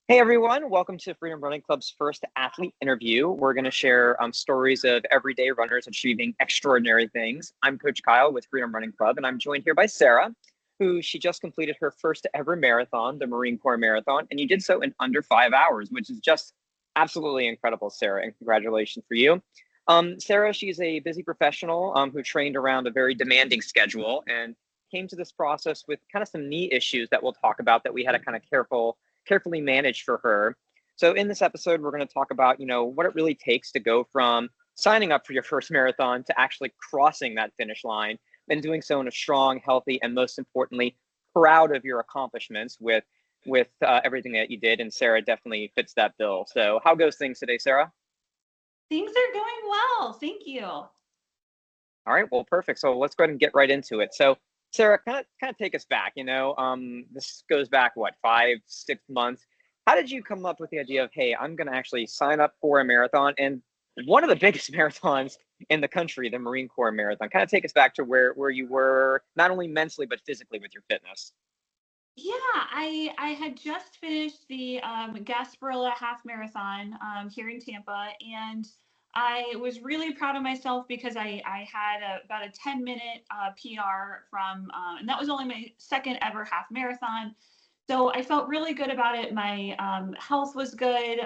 Hey everyone, welcome to Freedom Running Club's first athlete interview. We're going to share stories of everyday runners achieving extraordinary things. I'm Coach Kyle with Freedom Running Club, and I'm joined here by Sarah, who she just completed her first ever marathon, the Marine Corps Marathon, and you did so in under 5 hours, which is just absolutely incredible, Sarah, and congratulations for you. Sarah, she's a busy professional who trained around a very demanding schedule and came to this process with kind of some knee issues that we'll talk about that we had a kind of carefully managed for her. So in this episode, we're going to talk about, what it really takes to go from signing up for your first marathon to actually crossing that finish line and doing so in a strong, healthy, and most importantly, proud of your accomplishments with everything that you did. And Sarah definitely fits that bill. So how goes things today, Sarah? Things are going well. Thank you. All right, well, perfect. So let's go ahead and get right into it. So Sarah, kind of take us back. This goes back what 5, 6 months. How did you come up with the idea of, hey, I'm going to actually sign up for a marathon and one of the biggest marathons in the country, the Marine Corps Marathon? Kind of take us back to where you were, not only mentally but physically with your fitness. Yeah, I had just finished the Gasparilla half marathon here in Tampa, and I was really proud of myself because I had about a 10-minute PR from, and that was only my second ever half marathon. So I felt really good about it. My health was good,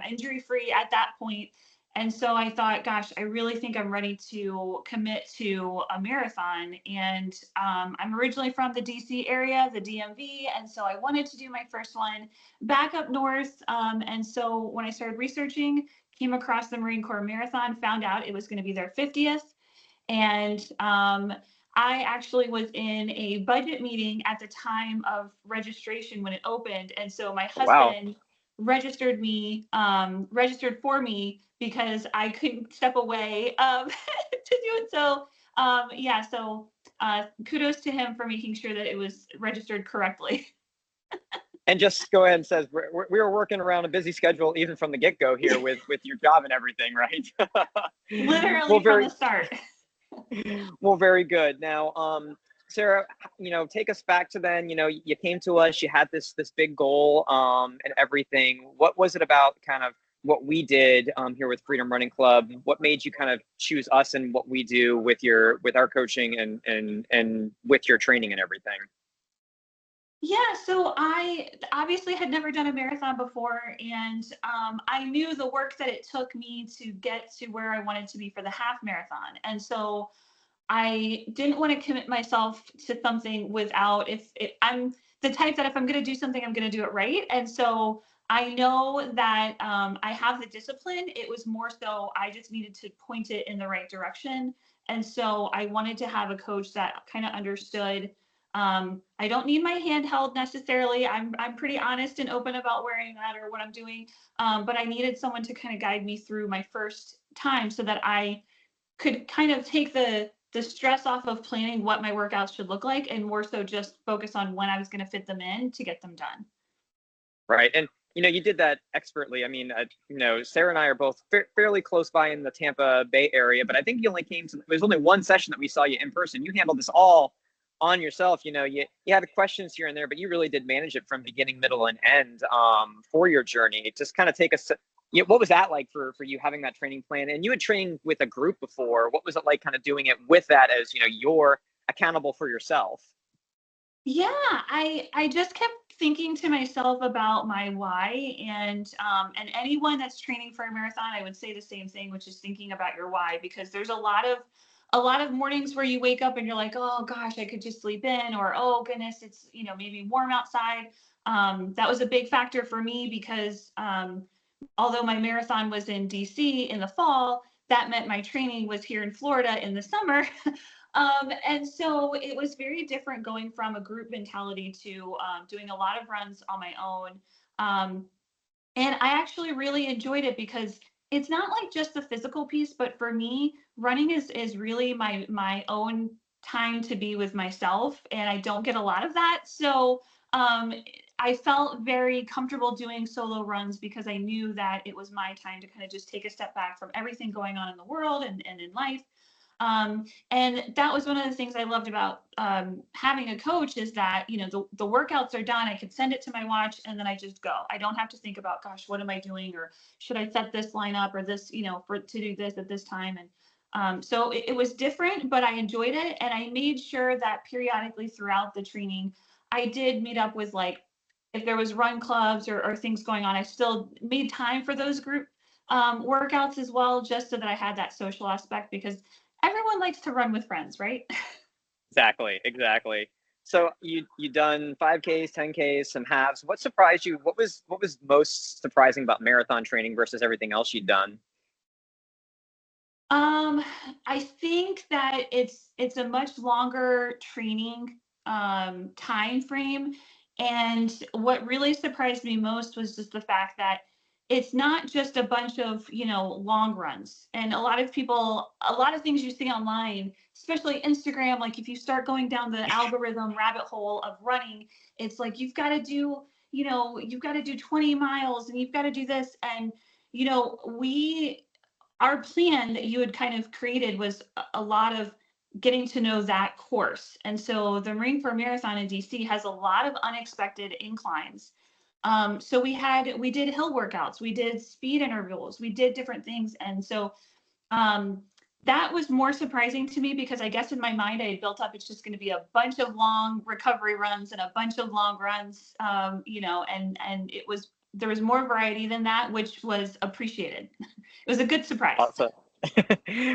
injury free at that point. And so I thought, gosh, I really think I'm ready to commit to a marathon. And I'm originally from the DC area, the DMV. And so I wanted to do my first one back up north. And so when I started researching, came across the Marine Corps Marathon, found out it was going to be their 50th. And I actually was in a budget meeting at the time of registration when it opened. And so my Wow. husband registered for me because I couldn't step away to do it. So yeah, so kudos to him for making sure that it was registered correctly. And just go ahead and says we were working around a busy schedule even from the get-go here with your job and everything, right? Well, Literally from very the start. Well, very good. Now, Sarah, take us back to then. You came to us. You had this big goal, and everything. What was it about kind of what we did here with Freedom Running Club? What made you kind of choose us and what we do with our coaching and with your training and everything? Yeah, so I obviously had never done a marathon before, and I knew the work that it took me to get to where I wanted to be for the half marathon. And so I didn't want to commit myself to something without, I'm the type that if I'm going to do something, I'm going to do it right. And so I know that I have the discipline. It was more so I just needed to point it in the right direction. And so I wanted to have a coach that kind of understood. I don't need my hand held necessarily. I'm pretty honest and open about where I'm at or what I'm doing. But I needed someone to kind of guide me through my first time so that I could kind of take the stress off of planning what my workouts should look like and more so just focus on when I was going to fit them in to get them done. Right. And you did that expertly. I mean, Sarah and I are both fairly close by in the Tampa Bay area, but I think you only came to, there's only one session that we saw you in person. You handled this all on yourself. You had questions here and there, but you really did manage it from beginning, middle, and end for your journey. Just kind of take us, what was that like for you having that training plan? And you had trained with a group before. What was it like kind of doing it with that as, you're accountable for yourself? Yeah, I just kept thinking to myself about my why, and anyone that's training for a marathon, I would say the same thing, which is thinking about your why, because there's a lot of mornings where you wake up and you're like, oh gosh, I could just sleep in, or oh goodness, it's maybe warm outside. That was a big factor for me because although my marathon was in DC in the fall, that meant my training was here in Florida in the summer. And so it was very different going from a group mentality to doing a lot of runs on my own. And I actually really enjoyed it because it's not like just the physical piece, but for me, running is really my own time to be with myself, and I don't get a lot of that. So um, I felt very comfortable doing solo runs because I knew that it was my time to kind of just take a step back from everything going on in the world and in life. And that was one of the things I loved about having a coach, is that, the workouts are done. I could send it to my watch and then I just go. I don't have to think about, gosh, what am I doing? Or should I set this line up or this, to do this at this time? And so it was different, but I enjoyed it. And I made sure that periodically throughout the training, I did meet up with, like, if there was run clubs or things going on, I still made time for those group workouts as well, just so that I had that social aspect, because everyone likes to run with friends, right? Exactly. So you done 5Ks, 10Ks, some halves. What surprised you? What was most surprising about marathon training versus everything else you'd done? Um, I think that it's a much longer training time frame. And what really surprised me most was just the fact that it's not just a bunch of, long runs. And a lot of people, a lot of things you see online, especially Instagram, like if you start going down the algorithm rabbit hole of running, it's like you've got to do 20 miles and you've got to do this. And we our plan that you had kind of created was a lot of getting to know that course. And so the Marine Corps Marathon in DC has a lot of unexpected inclines. So we did hill workouts, we did speed intervals, we did different things. And so um, that was more surprising to me, because I guess in my mind I had built up, it's just going to be a bunch of long recovery runs and a bunch of long runs, and there was more variety than that, which was appreciated. It was a good surprise. Awesome.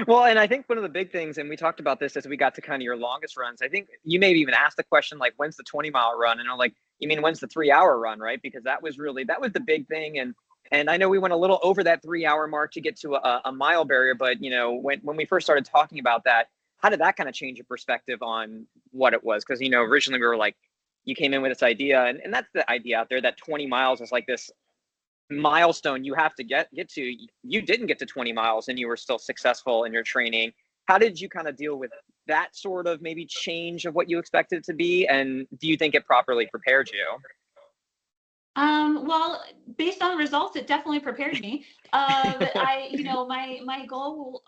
Well, and I think one of the big things, and we talked about this as we got to kind of your longest runs, I think you maybe even asked the question, like, when's the 20-mile run? And I'm like, you mean when's the 3 hour run, right? Because that was the big thing. And I know we went a little over that 3 hour mark to get to a mile barrier, but when we first started talking about that, how did that kind of change your perspective on what it was? Because originally we were like, you came in with this idea, and that's the idea out there, that 20 miles is like this milestone you have to get to. You didn't get to 20 miles and you were still successful in your training. How did you kind of deal with that sort of maybe change of what you expected it to be, and do you think it properly prepared you? Well, based on the results, it definitely prepared me. My goal,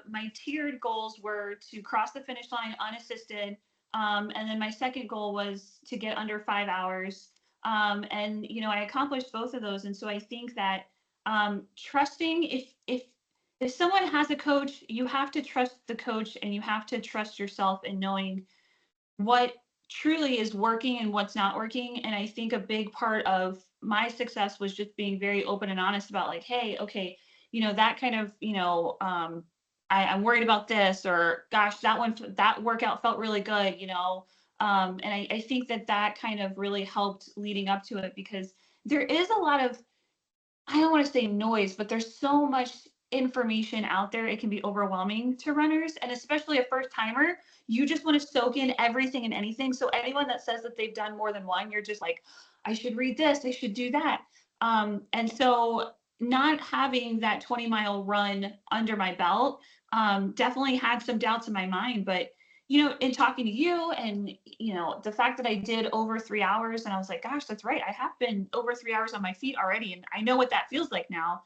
my tiered goals were to cross the finish line unassisted. And then my second goal was to get under 5 hours. And I accomplished both of those. And so I think that trusting, if someone has a coach, you have to trust the coach and you have to trust yourself in knowing what truly is working and what's not working. And I think a big part of my success was just being very open and honest about, like, hey, okay, that kind of, I'm worried about this, or gosh, that workout felt really good, and I think that kind of really helped leading up to it, because there is a lot of, I don't want to say noise, but there's so much information out there. It can be overwhelming to runners, and especially a first timer. You just want to soak in everything and anything. So anyone that says that they've done more than one, you're just like, I should read this, I should do that. And so not having that 20-mile run under my belt definitely had some doubts in my mind. But in talking to you, and the fact that I did over 3 hours, and I was like, gosh, that's right, I have been over 3 hours on my feet already, and I know what that feels like now.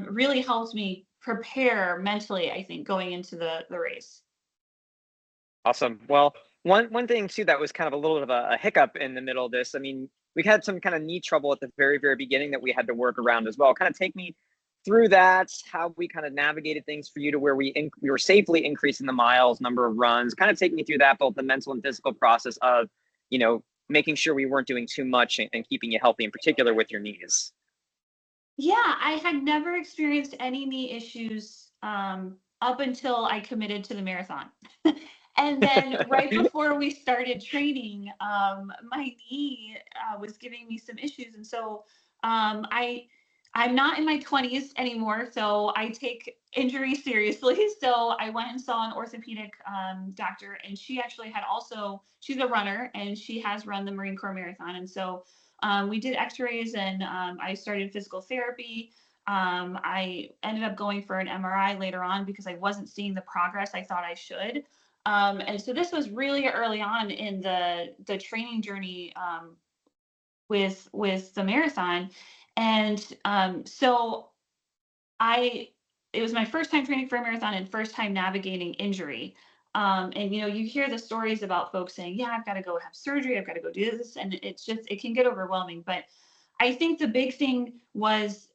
Really helped me prepare mentally, I think, going into the race. Awesome. Well, one thing too that was kind of a little bit of a hiccup in the middle of this. I mean, we had some kind of knee trouble at the very beginning that we had to work around as well. Kind of take me through that, how we kind of navigated things for you to where we were safely increasing the miles, number of runs. Kind of take me through that, both the mental and physical process of, making sure we weren't doing too much and keeping you healthy, in particular with your knees. Yeah, I had never experienced any knee issues up until I committed to the marathon. And then right before we started training, my knee was giving me some issues. And so I'm not in my 20s anymore, so I take injury seriously. So I went and saw an orthopedic doctor, and she actually she's a runner, and she has run the Marine Corps Marathon. And so we did x-rays, and I started physical therapy. I ended up going for an MRI later on because I wasn't seeing the progress I thought I should. And so this was really early on in the training journey with the marathon. And so I it was my first time training for a marathon and first time navigating injury. And you hear the stories about folks saying, yeah, I've got to go have surgery, I've got to go do this. And it can get overwhelming. But I think the big thing was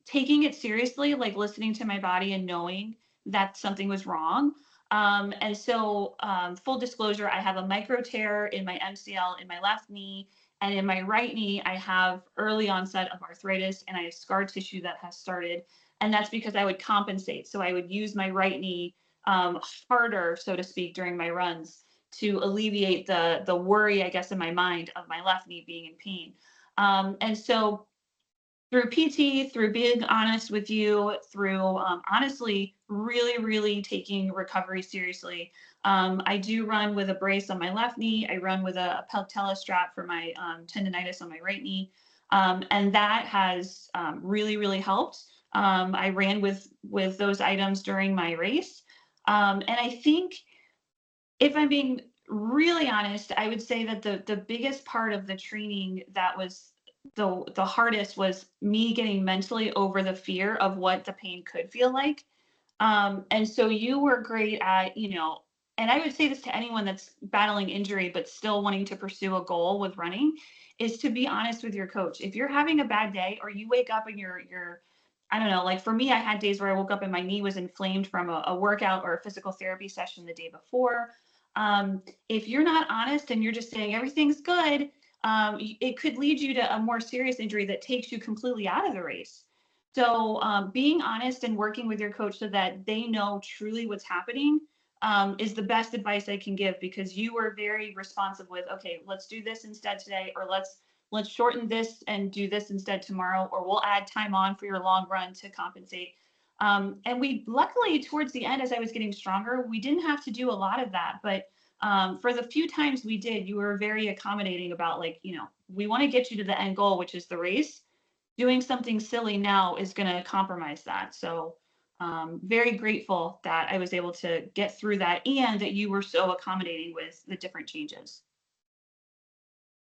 taking it seriously, like listening to my body and knowing that something was wrong. And so full disclosure, I have a micro tear in my MCL in my left knee. And in my right knee, I have early onset of arthritis and I have scar tissue that has started. And that's because I would compensate. So I would use my right knee harder, so to speak, during my runs to alleviate the worry, I guess, in my mind of my left knee being in pain. And so through PT, through being honest with you, through honestly, really, really taking recovery seriously. I do run with a brace on my left knee. I run with a patella strap for my tendonitis on my right knee. And that has really, really helped. I ran with those items during my race. And I think if I'm being really honest, I would say that the biggest part of the training that was the hardest was me getting mentally over the fear of what the pain could feel like. And so you were great at, and I would say this to anyone that's battling injury but still wanting to pursue a goal with running, is to be honest with your coach. If you're having a bad day or you wake up and you're I don't know, like for me, I had days where I woke up and my knee was inflamed from a workout or a physical therapy session the day before. If you're not honest and you're just saying everything's good, it could lead you to a more serious injury that takes you completely out of the race. So being honest and working with your coach so that they know truly what's happening is the best advice I can give, because you were very responsive with, okay, let's do this instead today, or let's shorten this and do this instead tomorrow, or we'll add time on for your long run to compensate. And we luckily towards the end, as I was getting stronger, we didn't have to do a lot of that. But for the few times we did, you were very accommodating about like, we want to get you to the end goal, which is the race. Doing something silly now is going to compromise that. So very grateful that I was able to get through that and that you were so accommodating with the different changes.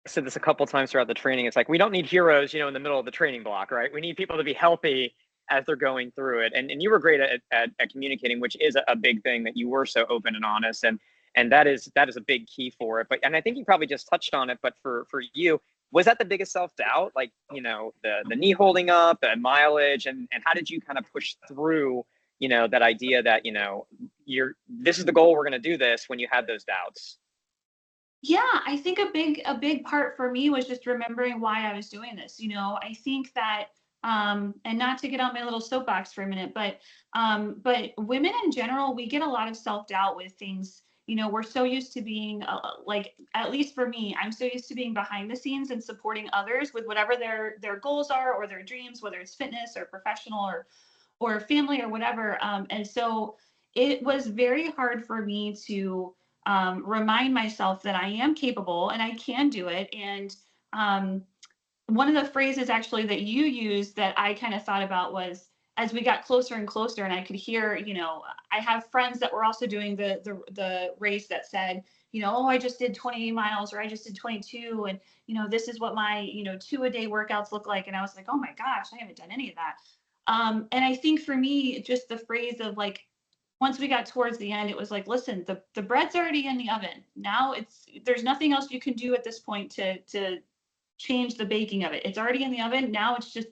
I said this a couple times throughout the training. It's like, we don't need heroes, in the middle of the training block, right? We need people to be healthy as they're going through it. And you were great at communicating, which is a big thing, that you were so open and honest. And that is a big key for it. And I think you probably just touched on it, but for you, was that the biggest self-doubt? Like, the knee holding up, the mileage, and how did you kind of push through, that idea that, this is the goal, we're going to do this, when you had those doubts? Yeah, I think a big part for me was just remembering why I was doing this. I think that and not to get on my little soapbox for a minute, but women in general, we get a lot of self-doubt with things. We're so used to being like, at least for me, I'm so used to being behind the scenes and supporting others with whatever their goals are or their dreams, whether it's fitness or professional or family or whatever. And so it was very hard for me to remind myself that I am capable and I can do it. And one of the phrases actually that you used that I kind of thought about was, as we got closer and closer and I could hear, I have friends that were also doing the race that said, oh, I just did 20 miles or I just did 22. And, this is what my, 2-a-day workouts look like. And I was like, oh my gosh, I haven't done any of that. And I think for me, just the phrase of like, once we got towards the end, it was like, listen, the bread's already in the oven. Now there's nothing else you can do at this point to change the baking of it. It's already in the oven. Now it's just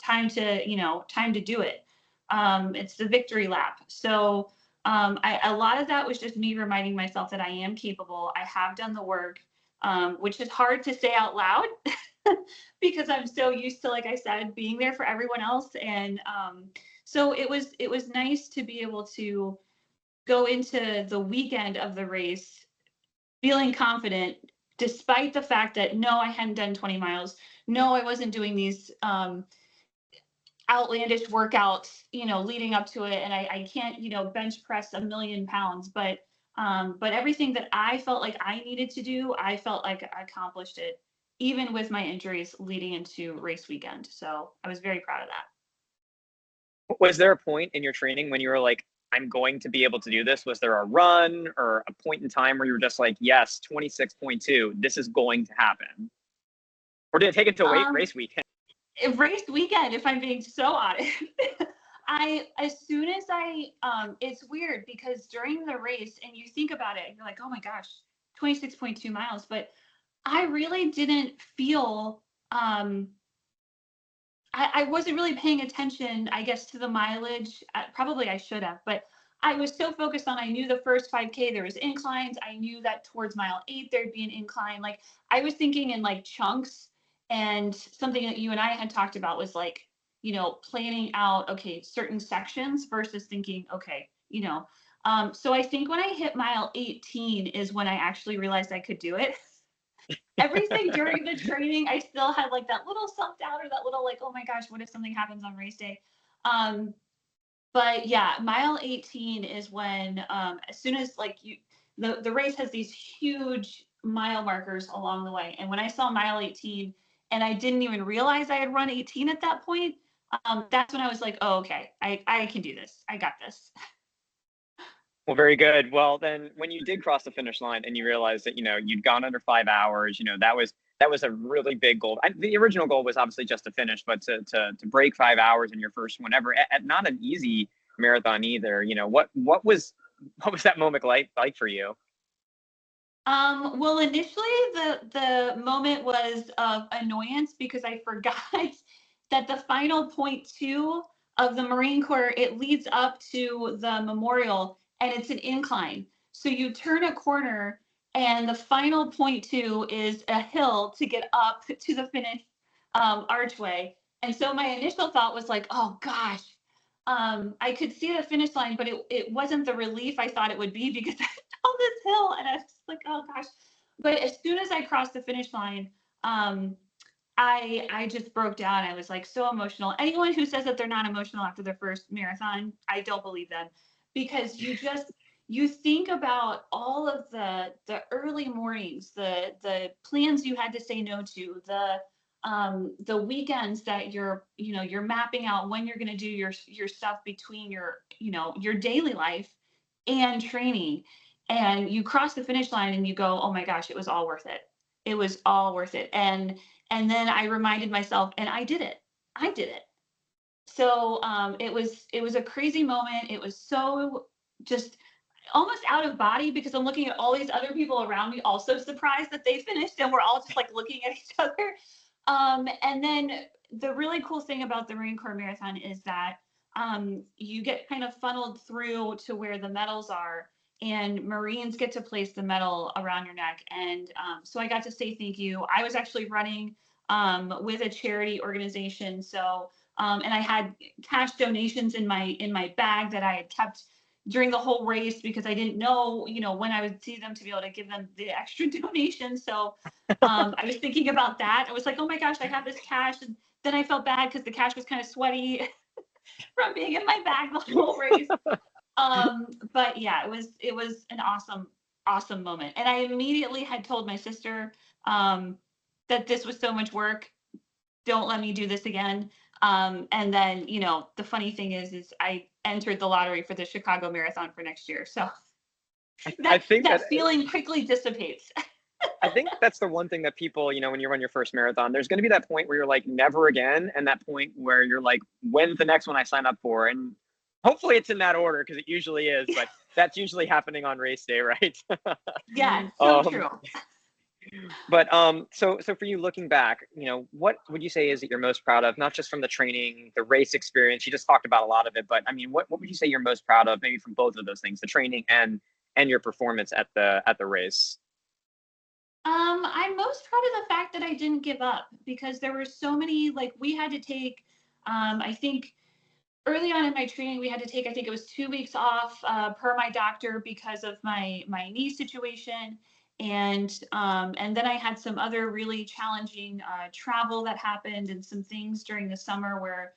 time to do it. It's the victory lap. So a lot of that was just me reminding myself that I am capable. I have done the work, which is hard to say out loud because I'm so used to, like I said, being there for everyone else. And so it was nice to be able to go into the weekend of the race feeling confident, despite the fact that no, I hadn't done 20 miles. No, I wasn't doing these outlandish workouts, leading up to it. And I can't, bench press 1,000,000 pounds, but everything that I felt like I needed to do, I felt like I accomplished it, even with my injuries leading into race weekend. So I was very proud of that. Was there a point in your training when you were like, I'm going to be able to do this? Was there a run or a point in time where you were just like, yes, 26.2, this is going to happen? Or did it take until race weekend? Race weekend, if I'm being so honest. as soon as it's weird because during the race, and you think about it, you're like, oh my gosh, 26.2 miles, but I really didn't feel, I wasn't really paying attention, I guess, to the mileage. Probably I should have, but I was so focused on, I knew the first 5K, there was inclines. I knew that towards mile 8, there'd be an incline. Like I was thinking in like chunks, and something that you and I had talked about was like, planning out, okay, certain sections versus thinking, okay, so I think when I hit mile 18 is when I actually realized I could do it. Everything during the training, I still had like that little self-doubt or that little like, oh my gosh, what if something happens on race day? But yeah, mile 18 is when, as soon as like the race has these huge mile markers along the way. And when I saw mile 18 and I didn't even realize I had run 18 at that point, that's when I was like, oh, okay, I can do this. I got this. Well, very good. Well, then when you did cross the finish line and you realized that, you'd gone under 5 hours, that was a really big goal. The original goal was obviously just to finish, but to break 5 hours in your first one ever, at not an easy marathon either. What was that moment like for you? Well, initially the moment was of annoyance because I forgot that the final 0.2 of the Marine Corps, it leads up to the memorial and it's an incline. So you turn a corner and the final 0.2 is a hill to get up to the finish archway. And so my initial thought was like, oh gosh, I could see the finish line, but it wasn't the relief I thought it would be because I saw this hill and I was like, oh gosh. But as soon as I crossed the finish line, I just broke down. I was like so emotional. Anyone who says that they're not emotional after their first marathon, I don't believe them, because you think about all of the early mornings, the plans you had to say no to, the weekends that you're mapping out when you're going to do your stuff between your daily life and training, and you cross the finish line and you go, oh my gosh, it was all worth it. It was all worth it. And then I reminded myself, and I did it. So it was a crazy moment. It was so just almost out of body because I'm looking at all these other people around me also surprised that they finished, and we're all just like looking at each other. And then the really cool thing about the Marine Corps Marathon is that you get kind of funneled through to where the medals are, and Marines get to place the medal around your neck. And so I got to say thank you. I was actually running with a charity organization. So, and I had cash donations in my bag that I had kept during the whole race because I didn't know, when I would see them to be able to give them the extra donation. So I was thinking about that. I was like, oh my gosh, I have this cash. And then I felt bad because the cash was kind of sweaty from being in my bag the whole race. But yeah, it was an awesome moment. And I immediately had told my sister that this was so much work. Don't let me do this again. And then, the funny thing is I entered the lottery for the Chicago Marathon for next year. So I think that feeling quickly dissipates. I think that's the one thing that people, when you run your first marathon, there's going to be that point where you're like, never again. And that point where you're like, when's the next one I sign up for? And hopefully it's in that order, because it usually is, but that's usually happening on race day, right? Yeah, so true. But so for you, looking back, what would you say is that you're most proud of, not just from the training, the race experience? You just talked about a lot of it, but I mean, what would you say you're most proud of, maybe from both of those things, the training and your performance at the race? I'm most proud of the fact that I didn't give up, because there were so many, like we had to take, I think early on in my training, we had to take, I think it was 2 weeks off per my doctor because of my knee situation. And then I had some other really challenging travel that happened, and some things during the summer where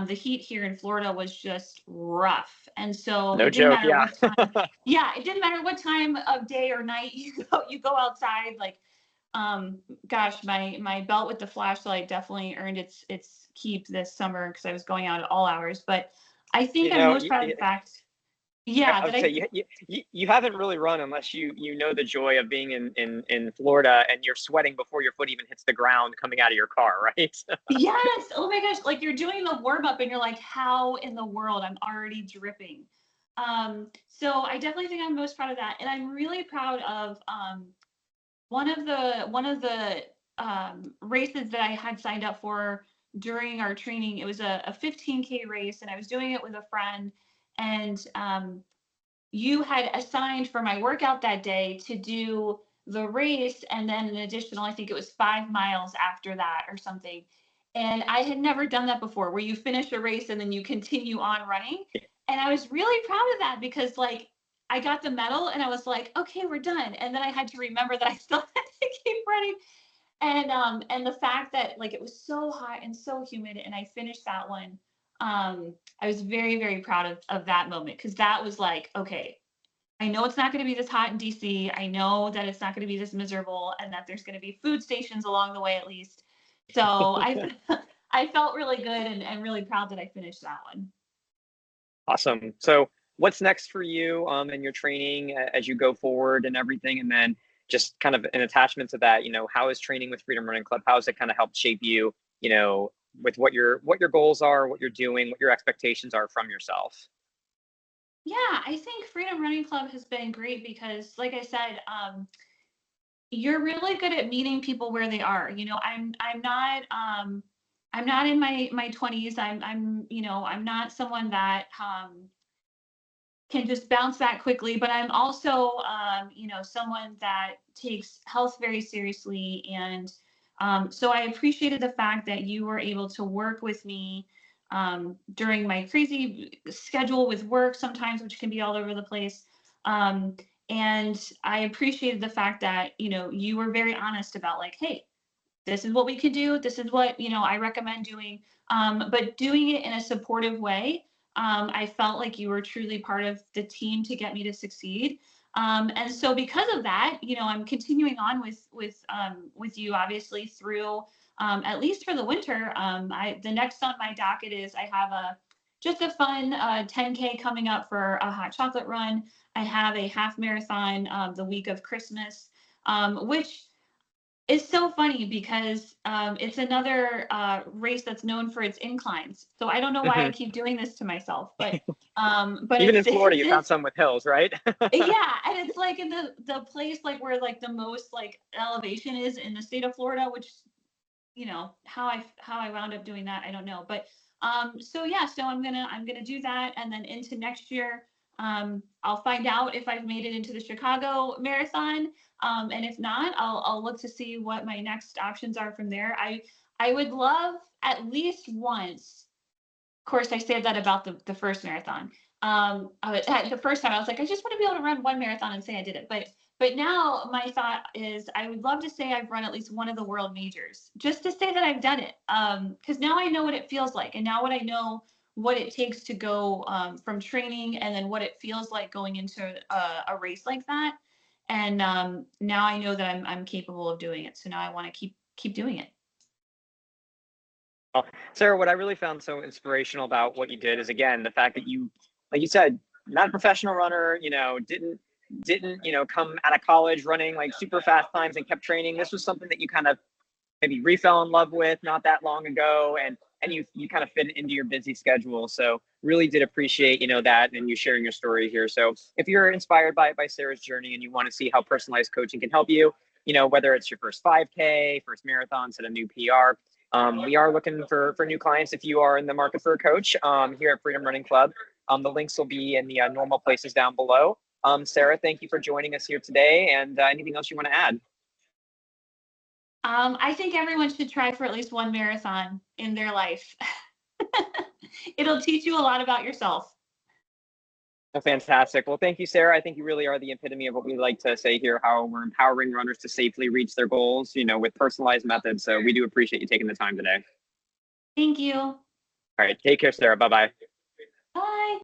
the heat here in Florida was just rough. And so No it didn't joke, matter yeah. what time, yeah, it didn't matter what time of day or night you go outside. Like, gosh, my belt with the flashlight definitely earned its keep this summer because I was going out at all hours. But I think I'm most proud of the fact, yeah, that you haven't really run unless you know the joy of being in Florida and you're sweating before your foot even hits the ground coming out of your car, right? Yes. Oh my gosh. like you're doing the warm up and you're like, how in the world I'm already dripping. So I definitely think I'm most proud of that. And I'm really proud of one of the races that I had signed up for during our training. It was a 15K race, and I was doing it with a friend. And you had assigned for my workout that day to do the race, and then an additional, I think it was 5 miles after that or something. And I had never done that before, where you finish a race and then you continue on running. And I was really proud of that because, like, I got the medal and I was like, okay, we're done. And then I had to remember that I still had to keep running. And the fact that, like, it was so hot and so humid and I finished that one, I was very, very proud of that moment, because that was like, okay, I know it's not going to be this hot in DC. I know that it's not going to be this miserable, and that there's going to be food stations along the way at least. So I felt really good and really proud that I finished that one. Awesome. So what's next for you in your training as you go forward and everything? And then just kind of an attachment to that, how is training with Freedom Running Club? How has it kind of helped shape you, with what your goals are, what you're doing, what your expectations are from yourself? Yeah, I think Freedom Running Club has been great because, like I said, you're really good at meeting people where they are. I'm not in my 20s. I'm not someone that can just bounce back quickly, but I'm also someone that takes health very seriously. And so I appreciated the fact that you were able to work with me during my crazy schedule with work sometimes, which can be all over the place. And I appreciated the fact that, you were very honest about, like, hey, this is what we could do. This is what, I recommend doing. But doing it in a supportive way. I felt like you were truly part of the team to get me to succeed. And so because of that, I'm continuing on with you, obviously, through at least for the winter. The next on my docket is I have just a fun 10K coming up for a hot chocolate run. I have a half marathon the week of Christmas, which is so funny because it's another race that's known for its inclines. So I don't know why I keep doing this to myself, but Even in it's Florida, you found some with hills, right? yeah, and it's like in the place, like, where, like, the most, like, elevation is in the state of Florida, which, how I wound up doing that, I don't know. But so yeah, so I'm gonna do that, and then into next year, I'll find out if I've made it into the Chicago Marathon, and if not, I'll look to see what my next options are from there. I would love at least once. Of course, I said that about the first marathon. The first time I was like, I just want to be able to run one marathon and say I did it. But now my thought is I would love to say I've run at least one of the world majors, just to say that I've done it. Because now I know what it feels like, and now what I know what it takes to go from training, and then what it feels like going into a race like that. And now I know that I'm capable of doing it. So now I want to keep doing it. Well, Sarah, what I really found so inspirational about what you did is, again, the fact that you, like you said, not a professional runner, didn't, come out of college running like super fast times and kept training. This was something that you kind of maybe refell in love with not that long ago, and you kind of fit into your busy schedule. So really did appreciate, that, and you sharing your story here. So if you're inspired by Sarah's journey and you want to see how personalized coaching can help you, whether it's your first 5K, first marathon, set a new PR, we are looking for new clients. If you are in the market for a coach here at Freedom Running Club, the links will be in the normal places down below. Sarah, thank you for joining us here today. And anything else you want to add? I think everyone should try for at least one marathon in their life. It'll teach you a lot about yourself. Oh, fantastic. Well, thank you, Sarah. I think you really are the epitome of what we like to say here, how we're empowering runners to safely reach their goals, with personalized methods. So we do appreciate you taking the time today. Thank you. All right. Take care, Sarah. Bye-bye. Bye.